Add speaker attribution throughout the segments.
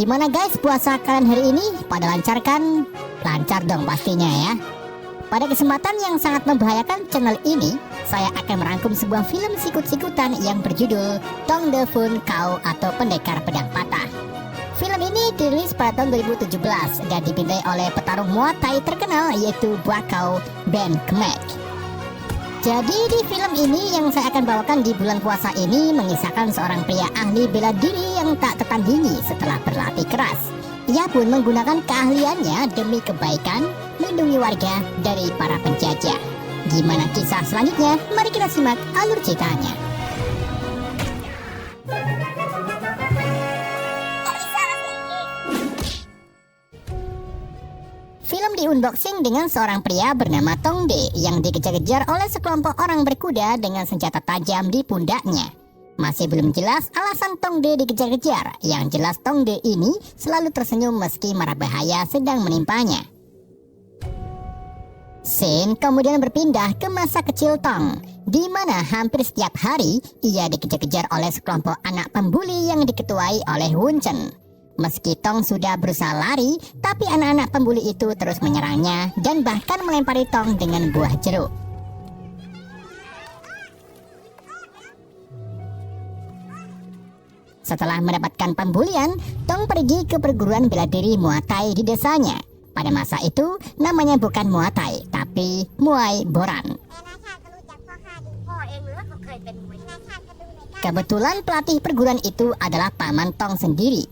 Speaker 1: Gimana guys puasa kalian hari ini? Pada lancar kan? Lancar dong pastinya ya. Pada kesempatan yang sangat membahayakan channel ini, saya akan merangkum sebuah film sikut-sikutan yang berjudul Tong De Fun Kau atau Pendekar Pedang Patah. Film ini dirilis pada tahun 2017 dan dibintai oleh petarung Muay Thai terkenal yaitu Buakaw Ben Khmer. Jadi di film ini yang saya akan bawakan di bulan puasa ini mengisahkan seorang pria ahli bela diri yang tak tertandingi setelah berlatih keras. Ia pun menggunakan keahliannya demi kebaikan, melindungi warga dari para penjajah. Gimana kisah selanjutnya? Mari kita simak alur ceritanya. Film di-unboxing dengan seorang pria bernama Tong De yang dikejar-kejar oleh sekelompok orang berkuda dengan senjata tajam di pundaknya. Masih belum jelas alasan Tong De dikejar-kejar. Yang jelas Tong De ini selalu tersenyum meski mara bahaya sedang menimpanya. Scene kemudian berpindah ke masa kecil Tong, di mana hampir setiap hari ia dikejar-kejar oleh sekelompok anak pembuli yang diketuai oleh Hun Chen. Meski Tong sudah berusaha lari, tapi anak-anak pembuli itu terus menyerangnya dan bahkan melempari Tong dengan buah jeruk. Setelah mendapatkan pembulian, Tong pergi ke perguruan bela diri Muay Thai di desanya. Pada masa itu, namanya bukan Muay Thai, tapi Muay Boran. Kebetulan pelatih perguruan itu adalah paman Tong sendiri.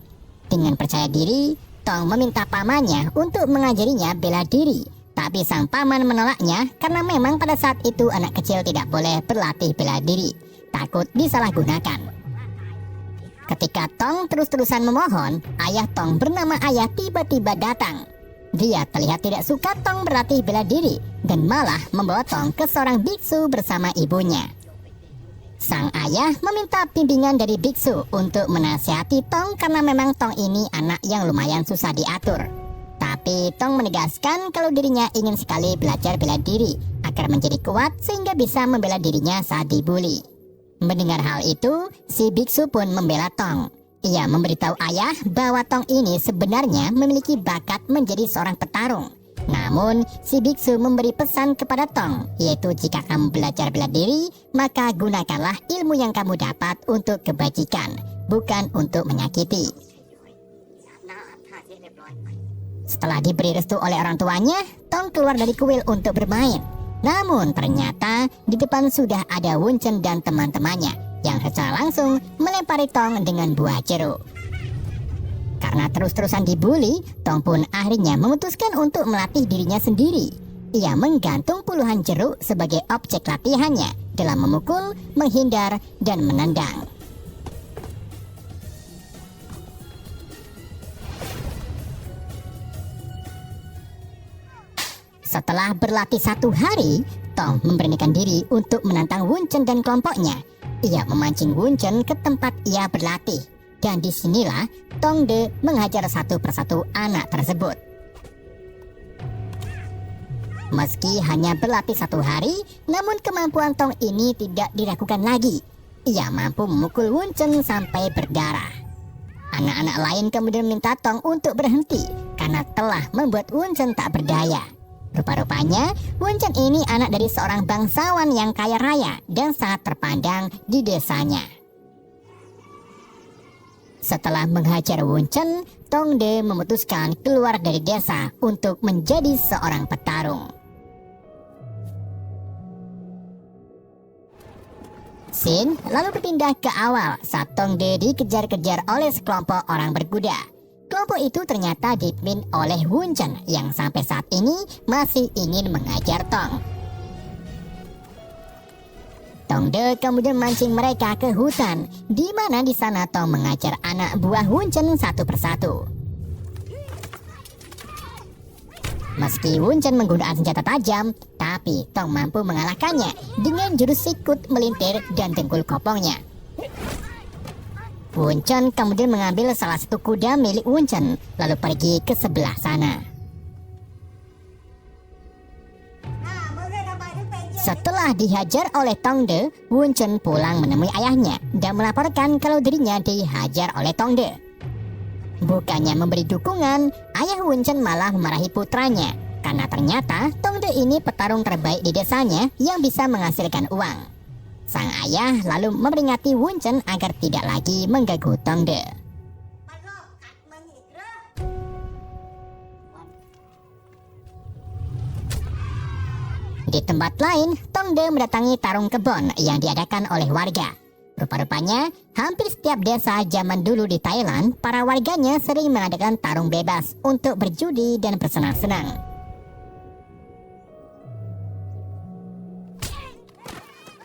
Speaker 1: Dengan percaya diri, Tong meminta pamannya untuk mengajarinya bela diri. Tapi sang paman menolaknya karena memang pada saat itu anak kecil tidak boleh berlatih bela diri, takut disalahgunakan. Ketika Tong terus-terusan memohon, ayah Tong bernama Ayah tiba-tiba datang. Dia terlihat tidak suka Tong berlatih bela diri dan malah membawa Tong ke seorang biksu bersama ibunya. Sang ayah meminta bimbingan dari biksu untuk menasihati Tong karena memang Tong ini anak yang lumayan susah diatur. Tapi Tong menegaskan kalau dirinya ingin sekali belajar bela diri agar menjadi kuat sehingga bisa membela dirinya saat dibuli. Mendengar hal itu, si biksu pun membela Tong. Ia memberitahu ayah bahwa Tong ini sebenarnya memiliki bakat menjadi seorang petarung. Namun, si biksu memberi pesan kepada Tong, yaitu jika kamu belajar bela diri, maka gunakanlah ilmu yang kamu dapat untuk kebajikan, bukan untuk menyakiti. Setelah diberi restu oleh orang tuanya, Tong keluar dari kuil untuk bermain. Namun ternyata di depan sudah ada Hun Chen dan teman-temannya yang secara langsung melempari Tong dengan buah jeruk. Karena terus-terusan dibully, Tong pun akhirnya memutuskan untuk melatih dirinya sendiri. Ia menggantung puluhan jeruk sebagai objek latihannya dalam memukul, menghindar, dan menendang. Setelah berlatih 1 hari, Tong memberanikan diri untuk menantang Hun Chen dan kelompoknya. Ia memancing Hun Chen ke tempat ia berlatih. Dan disinilah Tong De menghajar satu persatu anak tersebut. Meski hanya berlatih 1 hari, namun kemampuan Tong ini tidak diragukan lagi. Ia mampu memukul Hun Chen sampai berdarah. Anak-anak lain kemudian minta Tong untuk berhenti karena telah membuat Hun Chen tak berdaya. Rupa-rupanya, Hun Chen ini anak dari seorang bangsawan yang kaya raya dan sangat terpandang di desanya. Setelah menghajar Hun Chen, Tong De memutuskan keluar dari desa untuk menjadi seorang petarung. Scene lalu berpindah ke awal saat Tong De dikejar-kejar oleh sekelompok orang berkuda. Kelompok itu ternyata dipimpin oleh Hun Chen yang sampai saat ini masih ingin mengajar Tong. Tong De kemudian mancing mereka ke hutan, di mana di sana Tong mengajar anak buah Hun Chen satu persatu. Meski Hun Chen menggunakan senjata tajam, tapi Tong mampu mengalahkannya dengan jurus sikut melintir dan dengkul kopongnya. Hun Chen kemudian mengambil salah satu kuda milik Hun Chen, lalu pergi ke sebelah sana. Setelah dihajar oleh Tong De, Hun Chen pulang menemui ayahnya dan melaporkan kalau dirinya dihajar oleh Tong De. Bukannya memberi dukungan, ayah Wen Chen malah memarahi putranya karena ternyata Tongde ini petarung terbaik di desanya yang bisa menghasilkan uang. Sang ayah lalu memperingati Wen Chen agar tidak lagi mengganggu Tongde. Di tempat lain, Tongde mendatangi tarung kebon yang diadakan oleh warga. Rupa-rupanya, hampir setiap desa zaman dulu di Thailand, para warganya sering mengadakan tarung bebas untuk berjudi dan bersenang-senang.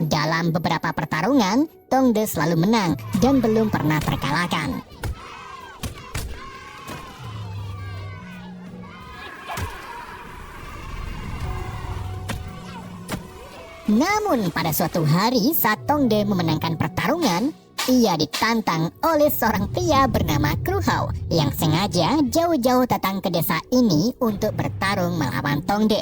Speaker 1: Dalam beberapa pertarungan, Tongde selalu menang dan belum pernah terkalahkan. Namun pada suatu hari saat Tongde memenangkan pertarungan, ia ditantang oleh seorang pria bernama Kru Hao yang sengaja jauh-jauh datang ke desa ini untuk bertarung melawan Tongde.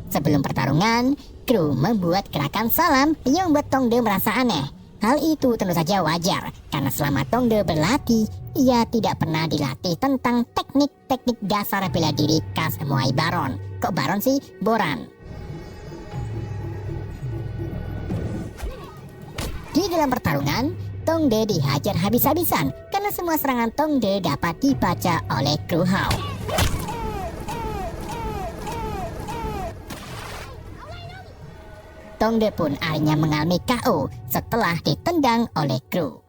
Speaker 1: Sebelum pertarungan, Kru membuat gerakan salam yang membuat Tongde merasa aneh. Hal itu tentu saja wajar, karena selama Tongde berlatih, ia tidak pernah dilatih tentang teknik-teknik dasar bela diri khas Muay Baron. Kok Baron sih? Boran. Di dalam pertarungan, Tongde dihajar habis-habisan karena semua serangan Tongde dapat dibaca oleh Kru Hao. Tongde pun akhirnya mengalami KO setelah ditendang oleh Kru.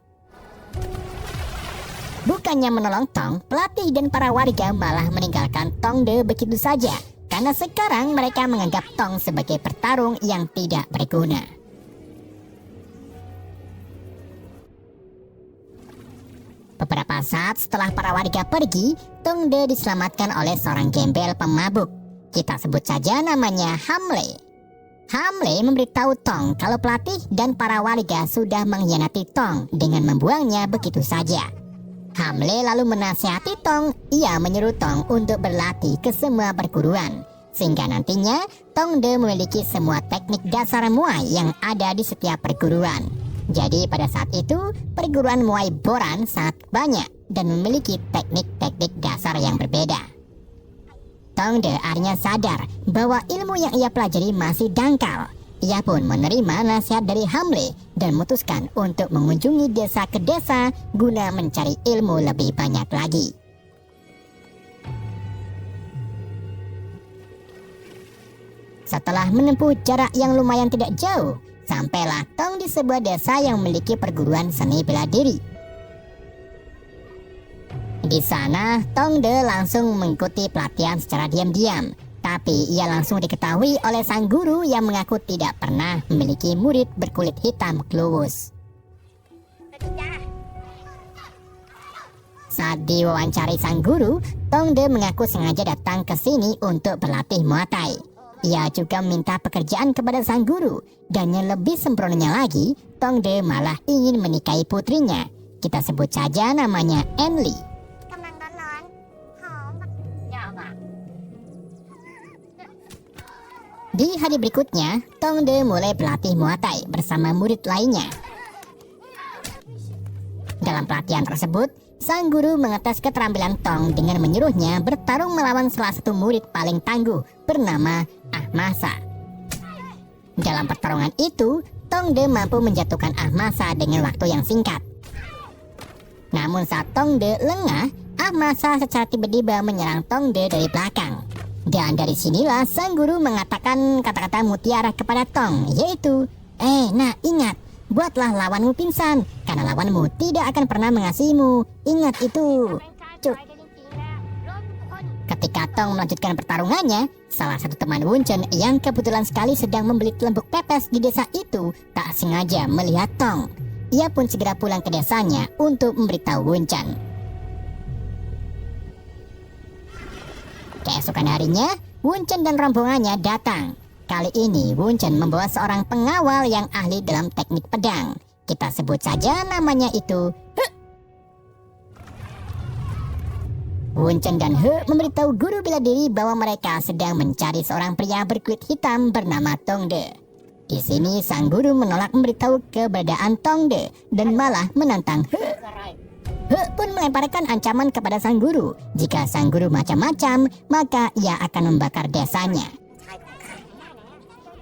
Speaker 1: Bukannya menolong Tong, pelatih dan para warga malah meninggalkan Tongde begitu saja, karena sekarang mereka menganggap Tong sebagai petarung yang tidak berguna. Beberapa saat setelah para warga pergi, Tongde diselamatkan oleh seorang gembel pemabuk. Kita sebut saja namanya Hamle. Hamle memberitahu Tong kalau pelatih dan para warga sudah mengkhianati Tong dengan membuangnya begitu saja. Hamle lalu menasihati Tong, ia menyuruh Tong untuk berlatih ke semua perguruan, sehingga nantinya Tongde memiliki semua teknik dasar Muay yang ada di setiap perguruan. Jadi pada saat itu, perguruan Muay Boran sangat banyak dan memiliki teknik-teknik dasar yang berbeda. Tongde akhirnya sadar bahwa ilmu yang ia pelajari masih dangkal. Ia pun menerima nasihat dari Hamle dan memutuskan untuk mengunjungi desa ke desa guna mencari ilmu lebih banyak lagi. Setelah menempuh jarak yang lumayan tidak jauh, sampailah Tong di sebuah desa yang memiliki perguruan seni bela diri. Di sana, Tongde langsung mengikuti pelatihan secara diam-diam. Tapi ia langsung diketahui oleh sang guru yang mengaku tidak pernah memiliki murid berkulit hitam klowus. Saat diwawancari sang guru, Tongde mengaku sengaja datang ke sini untuk berlatih Muay Thai. Ia juga meminta pekerjaan kepada sang guru, dan yang lebih sempurnanya lagi, Tongde malah ingin menikahi putrinya. Kita sebut saja namanya Enli. Di hari berikutnya, Tongde mulai berlatih Muay Thai bersama murid lainnya. Dalam pelatihan tersebut, sang guru mengetes keterampilan Tong dengan menyuruhnya bertarung melawan salah satu murid paling tangguh bernama Ahmasa. Dalam pertarungan itu, Tongde mampu menjatuhkan Ahmasa dengan waktu yang singkat. Namun saat Tongde lengah, Ahmasa secara tiba-tiba menyerang Tongde dari belakang. Dan dari sinilah sang guru mengatakan kata-kata mutiara kepada Tong, yaitu, nah ingat, buatlah lawanmu pingsan, karena lawanmu tidak akan pernah mengasihimu. Ingat itu. Cuk. Ketika Tong melanjutkan pertarungannya, salah satu teman Wen Chen yang kebetulan sekali sedang membeli lembuk pepes di desa itu tak sengaja melihat Tong. Ia pun segera pulang ke desanya untuk memberitahu Wen Chen. Keesokan harinya, Wen Chen dan rombongannya datang. Kali ini Wen Chen membawa seorang pengawal yang ahli dalam teknik pedang. Kita sebut saja namanya itu He. Wen Chen dan He memberitahu guru bela diri bahwa mereka sedang mencari seorang pria berkulit hitam bernama Tongde. Di sini sang guru menolak memberitahu keberadaan Tongde dan malah menantang He. He pun melemparkan ancaman kepada sang guru. Jika sang guru macam-macam, maka ia akan membakar desanya.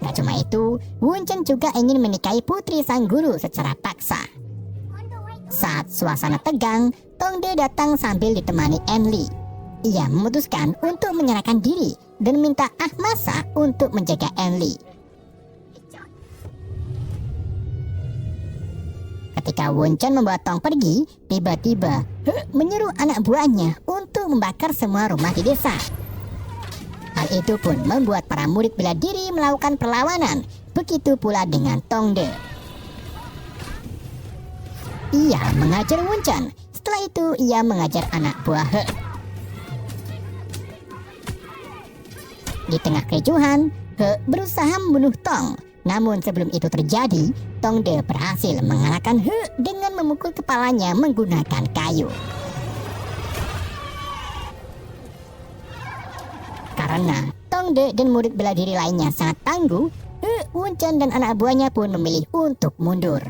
Speaker 1: Gak cuma itu, Wunchen juga ingin menikahi putri sang guru secara paksa. Saat suasana tegang, Tongde datang sambil ditemani Enli. Ia memutuskan untuk menyerahkan diri dan minta Ahmasa untuk menjaga Enli. Ketika Wunchen membawa Tong pergi, tiba-tiba He menyuruh anak buahnya untuk membakar semua rumah di desa. Hal itu pun membuat para murid bela diri melakukan perlawanan. Begitu pula dengan Tongde. Ia mengajar Wunchen. Setelah itu ia mengajar anak buah He. Di tengah kericuhan, He berusaha membunuh Tong. Namun sebelum itu terjadi, Tongde berhasil mengalahkan He dengan memukul kepalanya menggunakan kayu. Karena Tongde dan murid bela diri lainnya sangat tangguh, He, Wunchen dan anak buahnya pun memilih untuk mundur.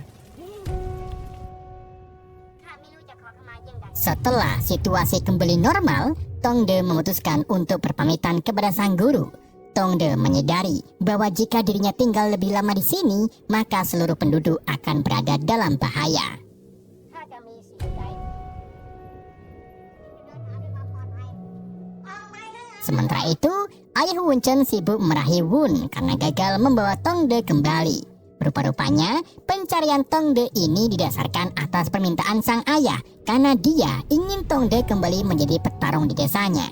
Speaker 1: Setelah situasi kembali normal, Tongde memutuskan untuk berpamitan kepada sang guru. Tongde menyadari bahwa jika dirinya tinggal lebih lama di sini, maka seluruh penduduk akan berada dalam bahaya. Sementara itu, ayah Wunchen sibuk memarahi Wun karena gagal membawa Tongde kembali. Rupa-rupanya, pencarian Tongde ini didasarkan atas permintaan sang ayah karena dia ingin Tongde kembali menjadi petarung di desanya.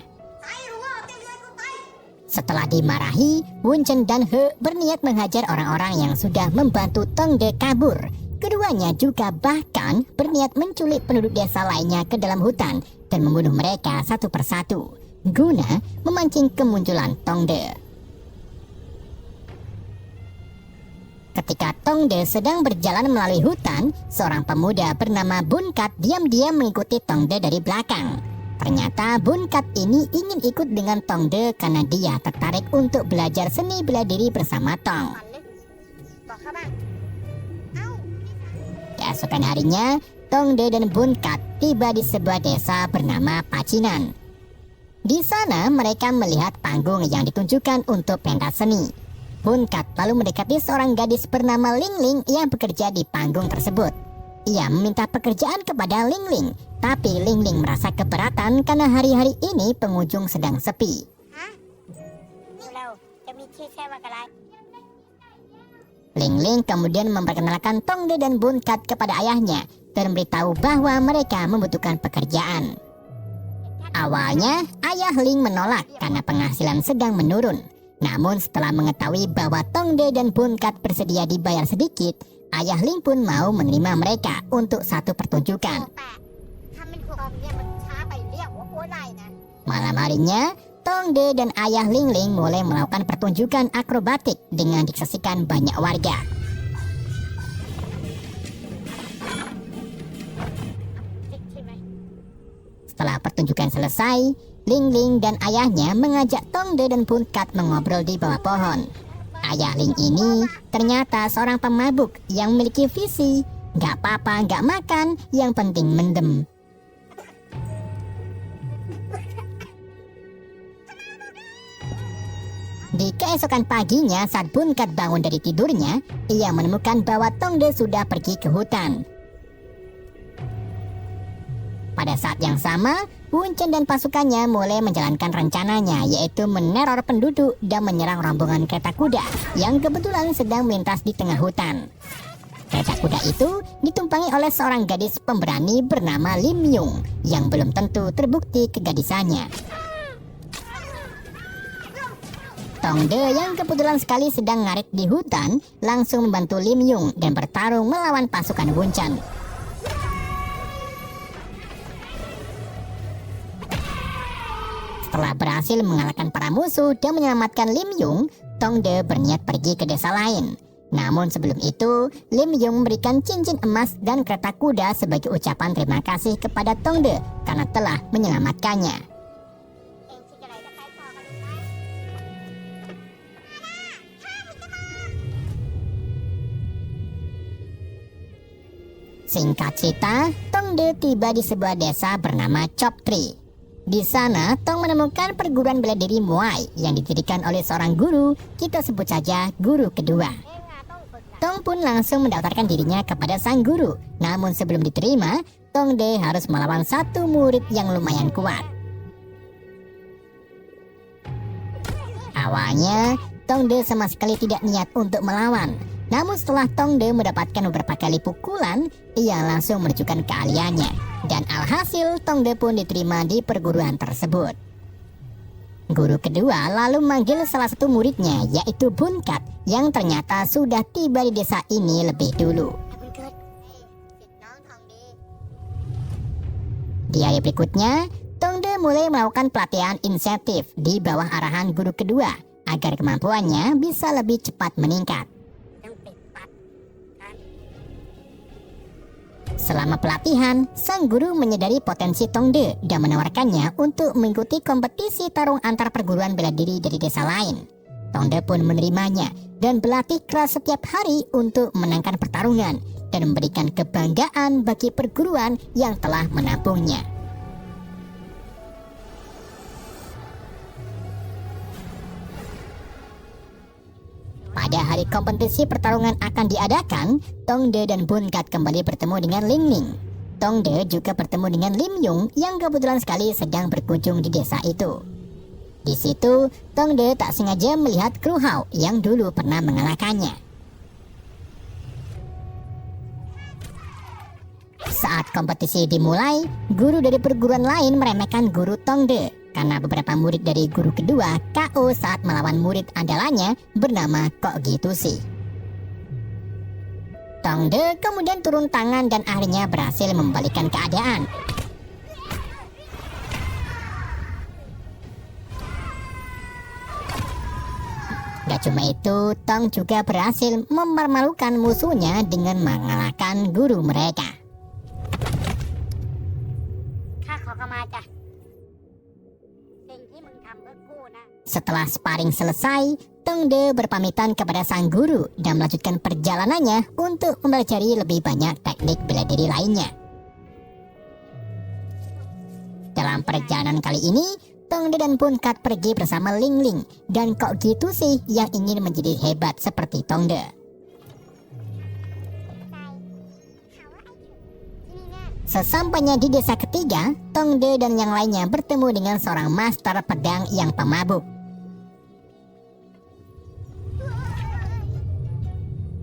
Speaker 1: Setelah dimarahi, Wunchen dan He berniat menghajar orang-orang yang sudah membantu Tongde kabur. Keduanya juga bahkan berniat menculik penduduk desa lainnya ke dalam hutan dan membunuh mereka satu persatu, guna memancing kemunculan Tongde. Ketika Tongde sedang berjalan melalui hutan, seorang pemuda bernama Bunkat diam-diam mengikuti Tongde dari belakang. Ternyata Bunkat ini ingin ikut dengan Tongde karena dia tertarik untuk belajar seni bela diri bersama Tong. Keesokan harinya, Tongde dan Bunkat tiba di sebuah desa bernama Pacinan. Di sana mereka melihat panggung yang ditunjukkan untuk pentas seni. Bunkat lalu mendekati seorang gadis bernama Ling Ling yang bekerja di panggung tersebut. Ia meminta pekerjaan kepada Ling Ling, tapi Ling Ling merasa keberatan karena hari-hari ini pengunjung sedang sepi. Ling Ling kemudian memperkenalkan Tongde dan Bunkat kepada ayahnya dan memberitahu bahwa mereka membutuhkan pekerjaan. Awalnya, ayah Ling menolak karena penghasilan sedang menurun. Namun setelah mengetahui bahwa Tongde dan Bunkat bersedia dibayar sedikit, ayah Ling pun mau menerima mereka untuk satu pertunjukan. Malam harinya, Tongde dan ayah Ling Ling mulai melakukan pertunjukan akrobatik dengan disaksikan banyak warga. Setelah pertunjukan selesai, Ling Ling dan ayahnya mengajak Tongde dan Bunkat mengobrol di bawah pohon. Ayah Ling ini ternyata seorang pemabuk yang memiliki visi. Gak apa-apa gak makan, yang penting mendem. Di keesokan paginya saat Bunkat bangun dari tidurnya, ia menemukan bahwa Tongde sudah pergi ke hutan. Pada saat yang sama, Wunchen dan pasukannya mulai menjalankan rencananya, yaitu meneror penduduk dan menyerang rombongan kereta kuda yang kebetulan sedang melintas di tengah hutan. Kereta kuda itu ditumpangi oleh seorang gadis pemberani bernama Lim Yung yang belum tentu terbukti kegadisannya. Tongde yang kebetulan sekali sedang ngarit di hutan langsung membantu Lim Yung dan bertarung melawan pasukan Wunchen. Setelah berhasil mengalahkan para musuh dan menyelamatkan Lim Yung, Tongde berniat pergi ke desa lain. Namun sebelum itu, Lim Yung memberikan cincin emas dan kereta kuda sebagai ucapan terima kasih kepada Tongde karena telah menyelamatkannya. Singkat cerita, Tong De tiba di sebuah desa bernama Chop Tree. Di sana, Tong menemukan perguruan bela diri Muay yang didirikan oleh seorang guru, kita sebut saja guru kedua. Tong pun langsung mendaftarkan dirinya kepada sang guru. Namun sebelum diterima, Tong De harus melawan satu murid yang lumayan kuat. Awalnya, Tong De sama sekali tidak niat untuk melawan. Namun setelah Tong De mendapatkan beberapa kali pukulan, ia langsung menunjukkan keahliannya. Dan alhasil Tong De pun diterima di perguruan tersebut. Guru kedua lalu manggil salah satu muridnya, yaitu Bun Kat, yang ternyata sudah tiba di desa ini lebih dulu. Di hari berikutnya, Tong De mulai melakukan pelatihan insentif di bawah arahan guru kedua agar kemampuannya bisa lebih cepat meningkat. Selama pelatihan, sang guru menyadari potensi Tong De dan menawarkannya untuk mengikuti kompetisi tarung antar perguruan bela diri dari desa lain. Tong De pun menerimanya dan berlatih keras setiap hari untuk menangkan pertarungan dan memberikan kebanggaan bagi perguruan yang telah menampungnya. Pada hari kompetisi pertarungan akan diadakan, Tong De dan Bun Kat kembali bertemu dengan Ling Ling. Tong De juga bertemu dengan Lim Yung yang kebetulan sekali sedang berkunjung di desa itu. Di situ, Tong De tak sengaja melihat Kru Hao yang dulu pernah mengalahkannya. Saat kompetisi dimulai, guru dari perguruan lain meremehkan guru Tong De karena beberapa murid dari guru kedua KO saat melawan murid andalannya bernama Kok Gitusi. Tong De kemudian turun tangan dan akhirnya berhasil membalikkan keadaan. Gak cuma itu, Tong juga berhasil mempermalukan musuhnya dengan mengalahkan guru mereka. Setelah sparring selesai, Tong De berpamitan kepada sang guru dan melanjutkan perjalanannya untuk mempelajari lebih banyak teknik bela diri lainnya. Dalam perjalanan kali ini, Tong De dan Bun Kat pergi bersama Ling Ling dan Kok Gitusi yang ingin menjadi hebat seperti Tong De. Sesampainya di desa ketiga, Tong De dan yang lainnya bertemu dengan seorang master pedang yang pemabuk.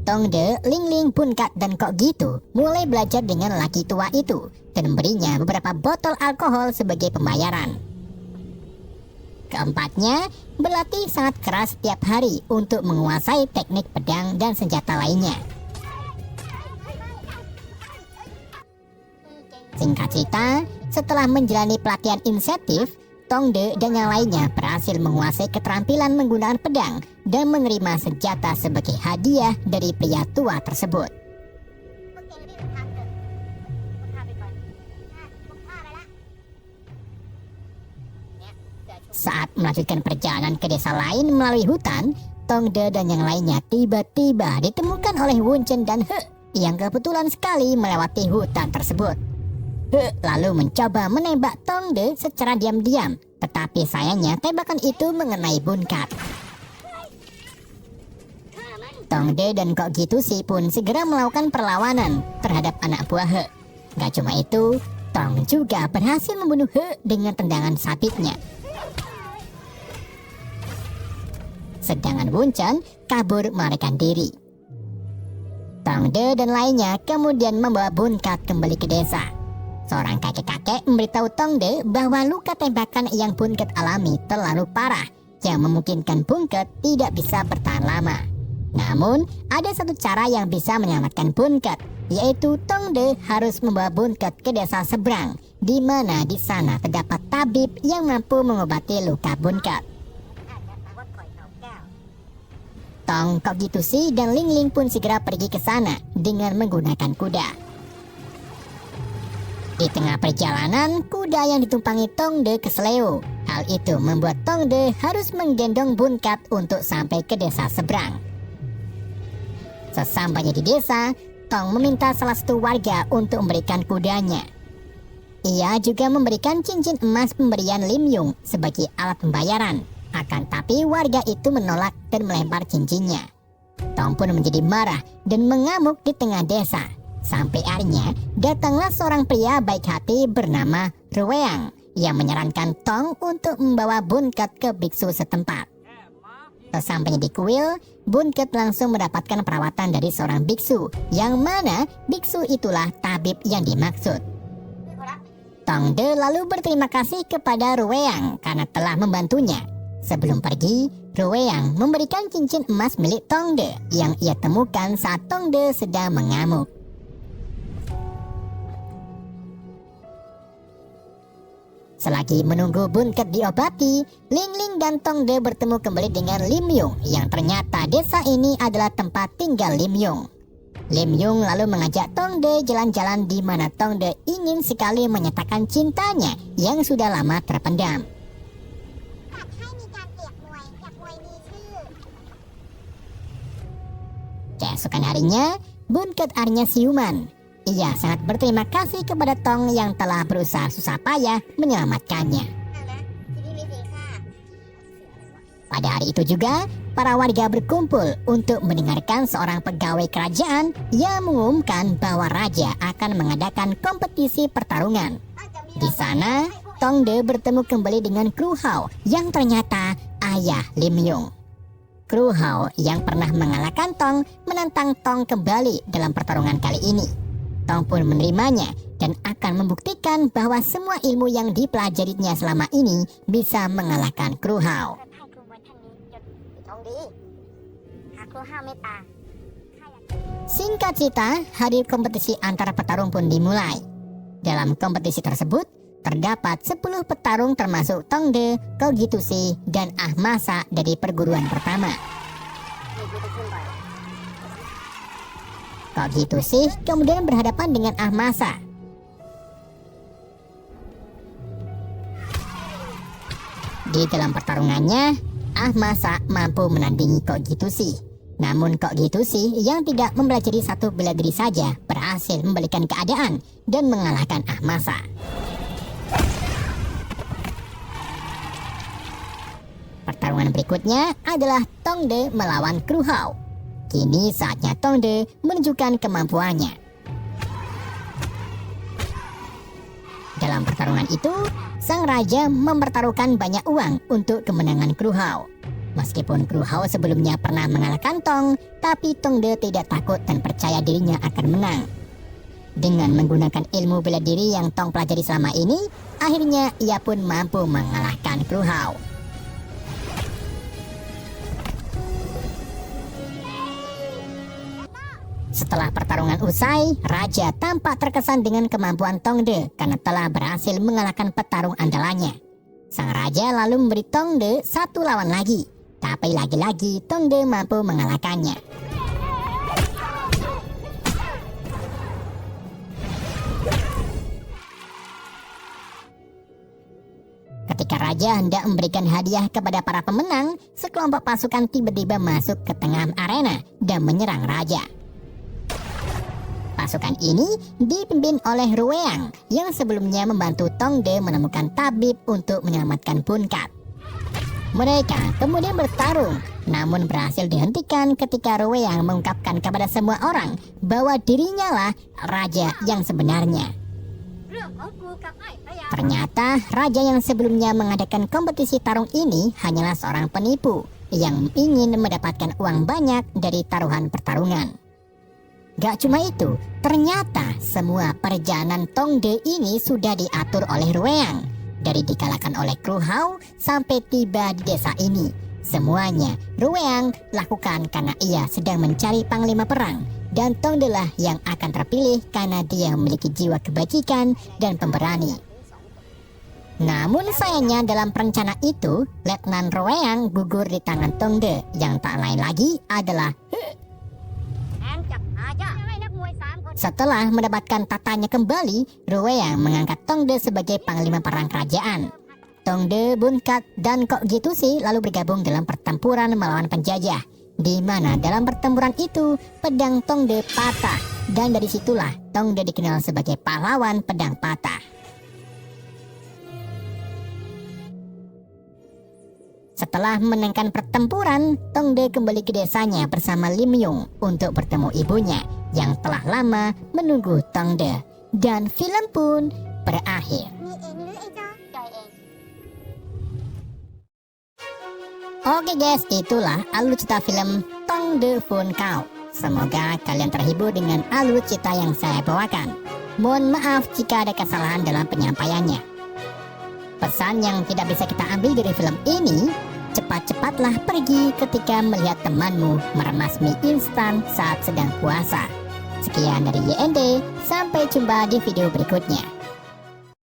Speaker 1: Tong De, Ling Ling, Bun Kat, dan Kok Gitu mulai belajar dengan laki tua itu dan memberinya beberapa botol alkohol sebagai pembayaran. Keempatnya berlatih sangat keras setiap hari untuk menguasai teknik pedang dan senjata lainnya. Singkat cerita, setelah menjalani pelatihan insentif, Tong De dan yang lainnya berhasil menguasai keterampilan menggunakan pedang dan menerima senjata sebagai hadiah dari pria tua tersebut. Saat melanjutkan perjalanan ke desa lain melalui hutan, Tong De dan yang lainnya tiba-tiba ditemukan oleh Wun Chen dan He yang kebetulan sekali melewati hutan tersebut. He lalu mencoba menembak Tong De secara diam-diam, tetapi sayangnya tembakan itu mengenai Bun Kat. Tong De dan Kok Gitusi pun segera melakukan perlawanan terhadap anak buah He. Gak cuma itu, Tong juga berhasil membunuh He dengan tendangan sabitnya. Sedangkan Wun Chen kabur melarikan diri. Tong De dan lainnya kemudian membawa Bun Kat kembali ke desa. Seorang kakek-kakek memberitahu Tong De bahwa luka tembakan yang Bun Kat alami terlalu parah yang memungkinkan Bun Kat tidak bisa bertahan lama. Namun, ada satu cara yang bisa menyelamatkan Bun Kat, yaitu Tong De harus membawa Bun Kat ke desa seberang, di mana di sana terdapat tabib yang mampu mengobati luka Bun Kat. Tong, Kok Gitusi, dan Ling Ling pun segera pergi ke sana dengan menggunakan kuda. Di tengah perjalanan, kuda yang ditumpangi Tong De keseleo. Hal itu membuat Tong De harus menggendong Bun Kat untuk sampai ke desa seberang. Sesampainya di desa, Tong meminta salah satu warga untuk memberikan kudanya. Ia juga memberikan cincin emas pemberian Lim Yung sebagai alat pembayaran. Akan tapi warga itu menolak dan melempar cincinnya. Tong pun menjadi marah dan mengamuk di tengah desa. Sampai akhirnya datanglah seorang pria baik hati bernama Ruweang yang menyarankan Tong untuk membawa Bunket ke biksu setempat. Sesampainya di kuil, Bunket langsung mendapatkan perawatan dari seorang biksu, yang mana biksu itulah tabib yang dimaksud. Tongde lalu berterima kasih kepada Ruweang karena telah membantunya. Sebelum pergi, Ruweang memberikan cincin emas milik Tongde yang ia temukan saat Tongde sedang mengamuk. Selagi menunggu Bunket diobati, Ling Ling dan Tongde bertemu kembali dengan Lim Yung yang ternyata desa ini adalah tempat tinggal Lim Yung. Lim Yung lalu mengajak Tongde jalan-jalan di mana Tongde ingin sekali menyatakan cintanya yang sudah lama terpendam. Keesokan harinya, Bunket akhirnya siuman. Ia sangat berterima kasih kepada Tong yang telah berusaha susah payah menyelamatkannya. Pada hari itu juga, para warga berkumpul untuk mendengarkan seorang pegawai kerajaan yang mengumumkan bahwa raja akan mengadakan kompetisi pertarungan. Di sana, Tongde bertemu kembali dengan Kru Hao yang ternyata ayah Lim Yung. Kru Hao yang pernah mengalahkan Tong menantang Tong kembali dalam pertarungan kali ini. Tong pun menerimanya dan akan membuktikan bahwa semua ilmu yang dipelajarinya selama ini bisa mengalahkan Kru Hao. Singkat cerita, hari kompetisi antara petarung pun dimulai. Dalam kompetisi tersebut, terdapat 10 petarung termasuk Tongde, Kogitusi, dan Ahmasa dari perguruan pertama. Kogitusi kemudian berhadapan dengan Ahmasa. Di dalam pertarungannya, Ahmasa mampu menandingi Kogitusi. Namun Kogitusi yang tidak mempelajari satu bela diri saja berhasil membalikan keadaan dan mengalahkan Ahmasa. Pertarungan berikutnya adalah Tongde melawan Kru Hao. Kini saatnya Tongde menunjukkan kemampuannya. Dalam pertarungan itu, sang raja mempertaruhkan banyak uang untuk kemenangan Kru Hao. Meskipun Kru Hao sebelumnya pernah mengalahkan Tong, tapi Tongde tidak takut dan percaya dirinya akan menang. Dengan menggunakan ilmu bela diri yang Tong pelajari selama ini, akhirnya ia pun mampu mengalahkan Kru Hao. Setelah pertarungan usai, raja tampak terkesan dengan kemampuan Tongde karena telah berhasil mengalahkan petarung andalannya. Sang raja lalu memberi Tongde satu lawan lagi, tapi lagi-lagi Tongde mampu mengalahkannya. Ketika raja hendak memberikan hadiah kepada para pemenang, sekelompok pasukan tiba-tiba masuk ke tengah arena dan menyerang raja. Pasukan ini dipimpin oleh Ruweang yang sebelumnya membantu Tongde menemukan tabib untuk menyelamatkan Bunket. Mereka kemudian bertarung, namun berhasil dihentikan ketika Ruweang mengungkapkan kepada semua orang bahwa dirinya lah raja yang sebenarnya. Ternyata raja yang sebelumnya mengadakan kompetisi tarung ini hanyalah seorang penipu yang ingin mendapatkan uang banyak dari taruhan pertarungan. Gak cuma itu, ternyata semua perjalanan Tongde ini sudah diatur oleh Ruweang. Dari dikalahkan oleh Kru Hao sampai tiba di desa ini. Semuanya Ruweang lakukan karena ia sedang mencari panglima perang. Dan Tongde lah yang akan terpilih karena dia memiliki jiwa kebajikan dan pemberani. Namun sayangnya dalam perencana itu, Letnan Ruweang gugur di tangan Tongde yang tak lain lagi adalah setelah mendapatkan tatanya kembali, Ruweang mengangkat Tongde sebagai panglima perang kerajaan. Tongde, Bunket, dan Kogitusi lalu bergabung dalam pertempuran melawan penjajah, di mana dalam pertempuran itu pedang Tongde patah Dan dari situlah Tongde dikenal sebagai pahlawan pedang patah. Setelah menangkan pertempuran, Tongde kembali ke desanya bersama Lim Yung untuk bertemu ibunya yang telah lama menunggu Tongde. Dan film pun berakhir. Oke guys, itulah alur cerita film Tongde Fun Kao. Semoga kalian terhibur dengan alur cerita yang saya bawakan. Mohon maaf jika ada kesalahan dalam penyampaiannya. Pesan yang tidak bisa kita ambil dari film ini, cepat-cepatlah pergi ketika melihat temanmu meremas mie instan saat sedang puasa. Sekian dari YND, sampai jumpa di video berikutnya.